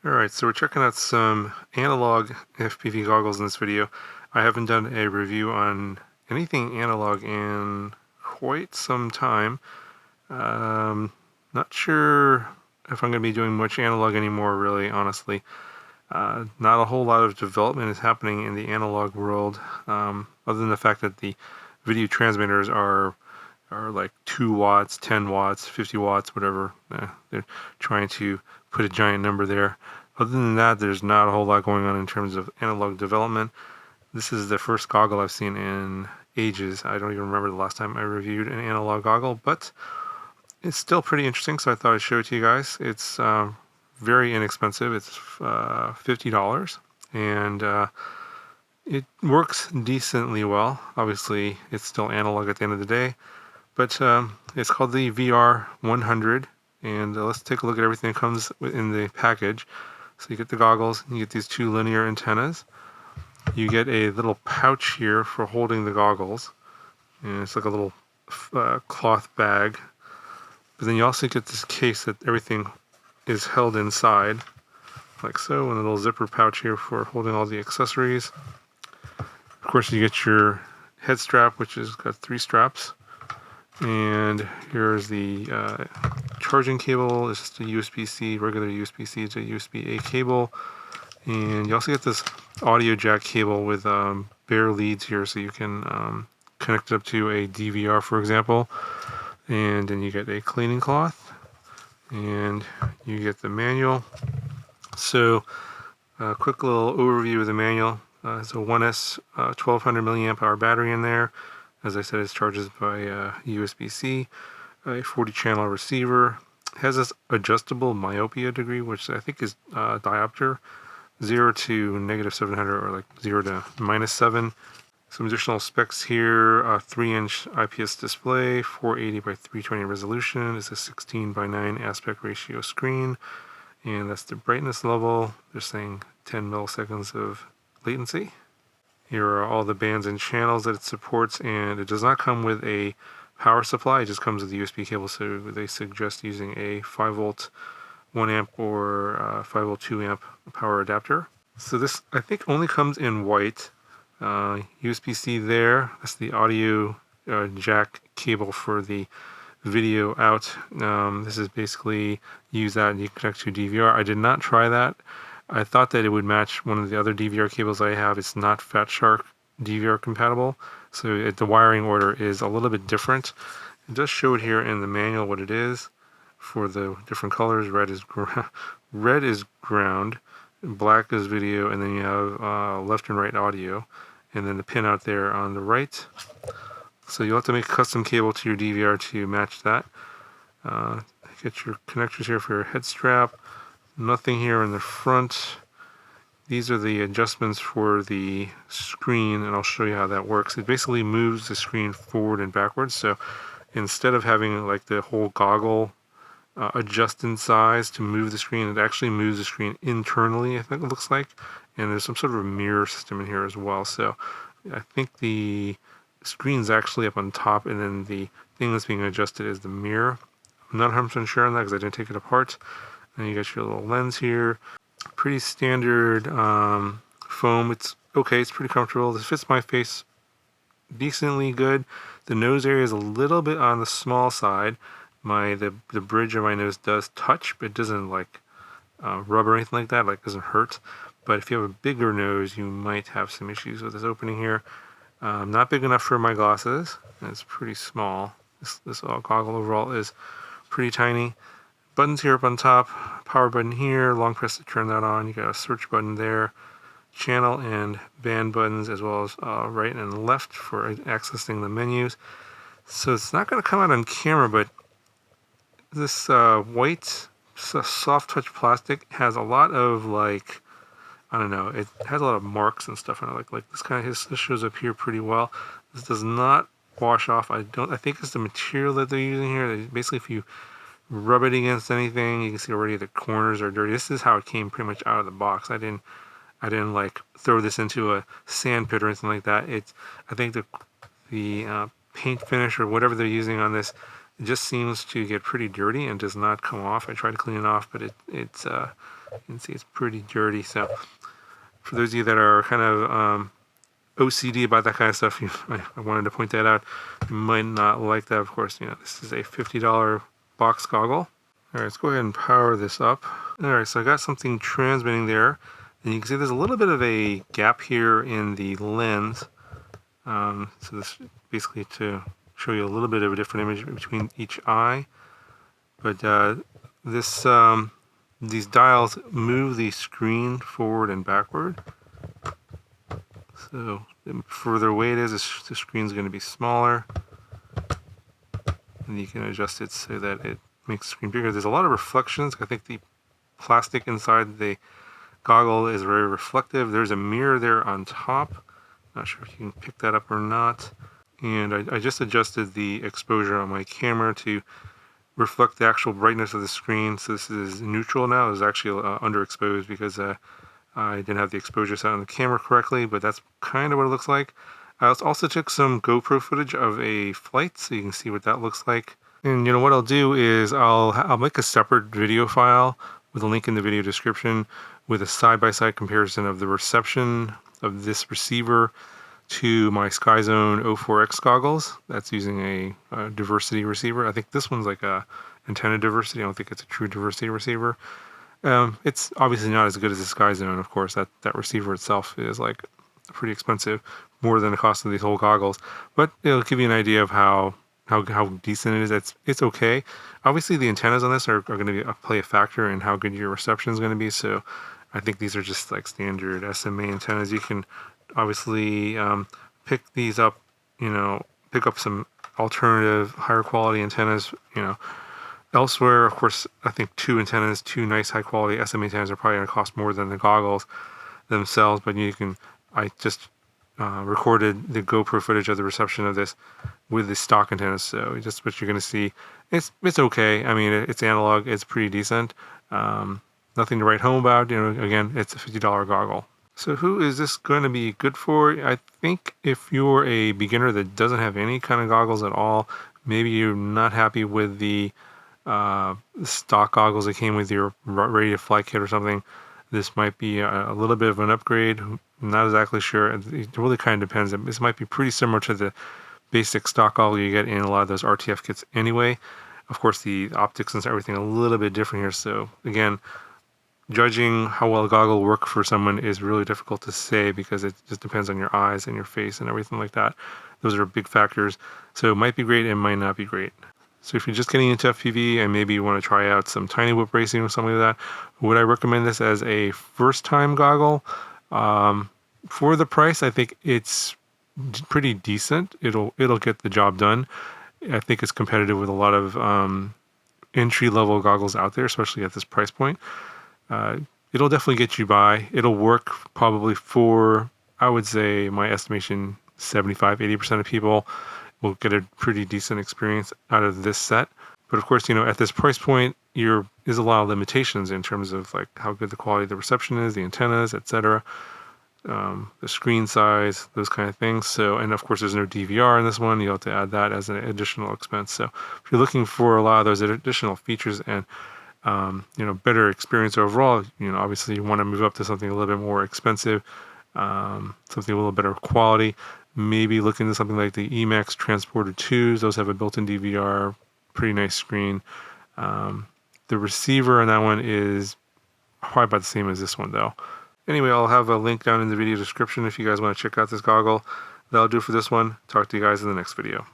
Alright, so we're checking out some analog FPV goggles in this video. I haven't done a review on anything analog in quite some time. Not sure if I'm going to be doing much analog anymore, really, honestly. Not a whole lot of development is happening in the analog world, other than the fact that the video transmitters are like 2 watts, 10 watts, 50 watts, whatever. They're trying to put a giant number there. Other than that, there's not a whole lot going on in terms of analog development. This is the first goggle I've seen in ages. I don't even remember the last time I reviewed an analog goggle, but it's still pretty interesting, so I thought I'd show it to you guys. It's very inexpensive. It's $50, and it works decently well. Obviously, it's still analog at the end of the day, but it's called the VR100, and let's take a look at everything that comes in the package. So you get the goggles, you get these 2 linear antennas, you get a little pouch here for holding the goggles, and it's like a little cloth bag, but then you also get this case that everything is held inside, like so, and a little zipper pouch here for holding all the accessories. Of course, you get your head strap, which has got 3 straps. And here's the charging cable. It's just a USB-C, regular USB-C to USB-A cable. And you also get this audio jack cable with bare leads here, so you can connect it up to a DVR, for example. And then you get a cleaning cloth, and you get the manual. So a quick little overview of the manual. It's a 1S 1200 milliamp hour battery in there. As I said, it charges by USB-C, a 40-channel receiver. It has this adjustable myopia degree, which I think is diopter, 0 to -700, or like 0 to -7. Some additional specs here: a 3-inch IPS display, 480 by 320 resolution. It's a 16 by 9 aspect ratio screen, and that's the brightness level. They're saying 10 milliseconds of latency. Here are all the bands and channels that it supports, and it does not come with a power supply. It just comes with a USB cable, so they suggest using a 5-volt 1 amp or 5-volt 2 amp power adapter. So this, I think, only comes in white. USB-C there. That's the audio jack cable for the video out. This is basically use that and you connect to DVR. I did not try that. I thought that it would match one of the other DVR cables I have. It's not Fat Shark DVR compatible, so the wiring order is a little bit different. It does show it here in the manual what it is for the different colors. Red is ground, black is video, and then you have left and right audio, and then the pin out there on the right. So you'll have to make a custom cable to your DVR to match that. Get your connectors here for your head strap. Nothing here in the front. These are the adjustments for the screen, and I'll show you how that works. It basically moves the screen forward and backwards, so instead of having like the whole goggle adjust in size to move the screen, it actually moves the screen internally, I think it looks like, and there's some sort of a mirror system in here as well. So I think the screen's actually up on top, and then the thing that's being adjusted is the mirror. I'm not 100% sure on that because I didn't take it apart. And you got your little lens here. Pretty standard foam. It's okay, it's pretty comfortable. This fits my face decently good. The nose area is a little bit on the small side. The bridge of my nose does touch, but it doesn't like rub or anything like that. Like, it doesn't hurt. But if you have a bigger nose, you might have some issues with this opening here. Not big enough for my glasses. It's pretty small. This goggle overall is pretty tiny. Buttons here up on top, power button here, long press to turn that on. You got a search button there, channel and band buttons, as well as right and left for accessing the menus. So it's not going to come out on camera, but this white soft touch plastic has a lot of, like, I don't know, it has a lot of marks and stuff on it. Like this kind of this shows up here pretty well. This does not wash off. I think it's the material that they're using here. Basically, if you rub it against anything, you can see already the corners are dirty. This is how it came pretty much out of the box. I didn't like throw this into a sand pit or anything like that. I think the paint finish or whatever they're using on this, it just seems to get pretty dirty and does not come off. I tried to clean it off, but it's You can see it's pretty dirty. So for those of you that are kind of OCD about that kind of stuff, I wanted to point that out. You might not like that, of course. This is a $50 box goggle. All right, let's go ahead and power this up. All right, so I got something transmitting there. And you can see there's a little bit of a gap here in the lens. So this basically to show you a little bit of a different image between each eye. But these dials move the screen forward and backward. So the further away it is, the screen's going to be smaller. And you can adjust it so that it makes the screen bigger. There's a lot of reflections. I think the plastic inside the goggle is very reflective. There's a mirror there on top. Not sure if you can pick that up or not. And I just adjusted the exposure on my camera to reflect the actual brightness of the screen. So this is neutral now. It was actually underexposed because I didn't have the exposure set on the camera correctly, but that's kind of what it looks like. I also took some GoPro footage of a flight, so you can see what that looks like. And what I'll do is I'll make a separate video file with a link in the video description with a side-by-side comparison of the reception of this receiver to my SkyZone 04X goggles. That's using a diversity receiver. I think this one's like a antenna diversity. I don't think it's a true diversity receiver. It's obviously not as good as the SkyZone, of course. That receiver itself is like pretty expensive, more than the cost of these whole goggles. But it'll give you an idea of how decent it is. It's okay. Obviously, the antennas on this are going to play a factor in how good your reception is going to be. So I think these are just like standard SMA antennas. You can obviously pick these up, pick up some alternative higher quality antennas, elsewhere. Of course, I think two nice high quality SMA antennas are probably going to cost more than the goggles themselves, but I just recorded the GoPro footage of the reception of this with the stock antennas, so just what you're going to see. It's okay. I mean, it's analog. It's pretty decent. Nothing to write home about. Again, it's a $50 goggle. So who is this going to be good for? I think if you're a beginner that doesn't have any kind of goggles at all, maybe you're not happy with the stock goggles that came with your ready to fly kit or something, this might be a little bit of an upgrade. I'm not exactly sure. It really kind of depends. This might be pretty similar to the basic stock goggle you get in a lot of those RTF kits anyway. Of course, the optics and everything a little bit different here. So again, judging how well a goggle will work for someone is really difficult to say because it just depends on your eyes and your face and everything like that. Those are big factors. So it might be great, it might not be great. So if you're just getting into FPV and maybe you want to try out some tiny whip racing or something like that, would I recommend this as a first-time goggle? For the price, I think it's pretty decent. It'll get the job done. I think it's competitive with a lot of entry-level goggles out there, especially at this price point. It'll definitely get you by. It'll work probably for, I would say, my estimation, 75-80% of people will get a pretty decent experience out of this set. But of course, at this price point, there's a lot of limitations in terms of like how good the quality of the reception is, the antennas, etc., the screen size, those kind of things. So, and of course, there's no DVR in this one. You'll have to add that as an additional expense. So, if you're looking for a lot of those additional features and better experience overall, obviously you want to move up to something a little bit more expensive, something a little better quality. Maybe look into something like the Emax Transporter 2s. Those have a built-in DVR, pretty nice screen. The receiver on that one is probably about the same as this one though. Anyway, I'll have a link down in the video description if you guys want to check out this goggle. That'll do for this one. Talk to you guys in the next video.